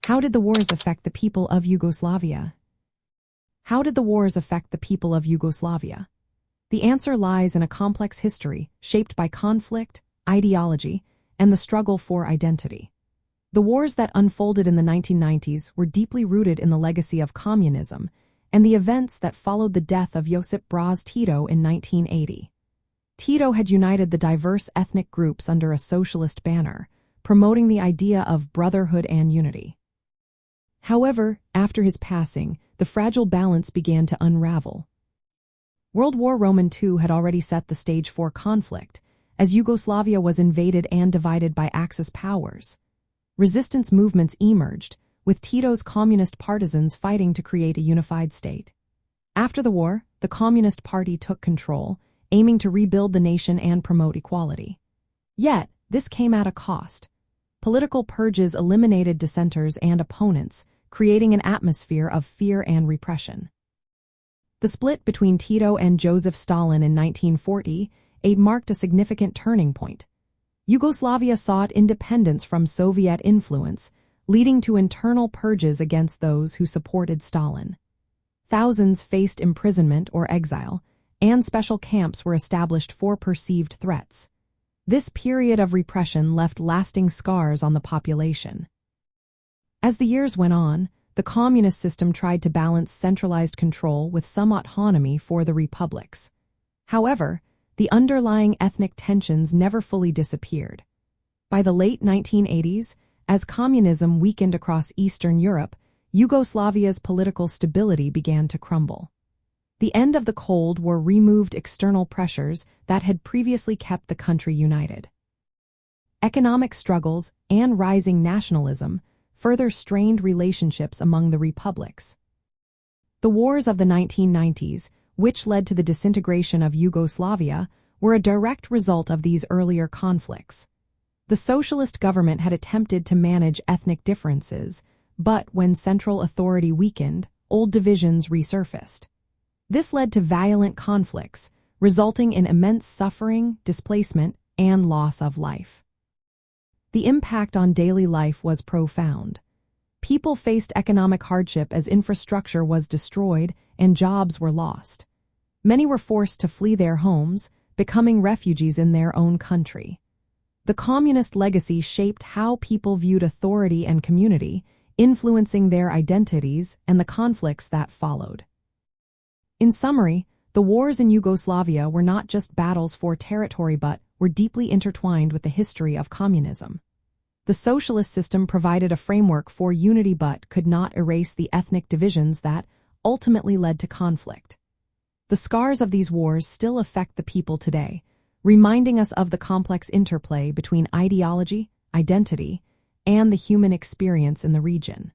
How did the wars affect the people of Yugoslavia? How did the wars affect the people of Yugoslavia? The answer lies in a complex history shaped by conflict, ideology, and the struggle for identity. The wars that unfolded in the 1990s were deeply rooted in the legacy of communism and the events that followed the death of Josip Broz Tito in 1980. Tito had united the diverse ethnic groups under a socialist banner, promoting the idea of brotherhood and unity. However, after his passing, the fragile balance began to unravel. World War II had already set the stage for conflict, as Yugoslavia was invaded and divided by Axis powers. Resistance movements emerged, with Tito's communist partisans fighting to create a unified state. After the war, the Communist Party took control, aiming to rebuild the nation and promote equality. Yet, this came at a cost. Political purges eliminated dissenters and opponents, creating an atmosphere of fear and repression. The split between Tito and Joseph Stalin in 1948 marked a significant turning point. Yugoslavia sought independence from Soviet influence, leading to internal purges against those who supported Stalin. Thousands faced imprisonment or exile, and special camps were established for perceived threats. This period of repression left lasting scars on the population. As the years went on, the communist system tried to balance centralized control with some autonomy for the republics. However, the underlying ethnic tensions never fully disappeared. By the late 1980s, as communism weakened across Eastern Europe, Yugoslavia's political stability began to crumble. The end of the Cold War removed external pressures that had previously kept the country united. Economic struggles and rising nationalism further strained relationships among the republics. The wars of the 1990s, which led to the disintegration of Yugoslavia, were a direct result of these earlier conflicts. The socialist government had attempted to manage ethnic differences, but when central authority weakened, old divisions resurfaced. This led to violent conflicts, resulting in immense suffering, displacement, and loss of life. The impact on daily life was profound. People faced economic hardship as infrastructure was destroyed and jobs were lost. Many were forced to flee their homes, becoming refugees in their own country. The communist legacy shaped how people viewed authority and community, influencing their identities and the conflicts that followed. In summary, the wars in Yugoslavia were not just battles for territory but were deeply intertwined with the history of communism. The socialist system provided a framework for unity but could not erase the ethnic divisions that ultimately led to conflict. The scars of these wars still affect the people today, reminding us of the complex interplay between ideology, identity, and the human experience in the region.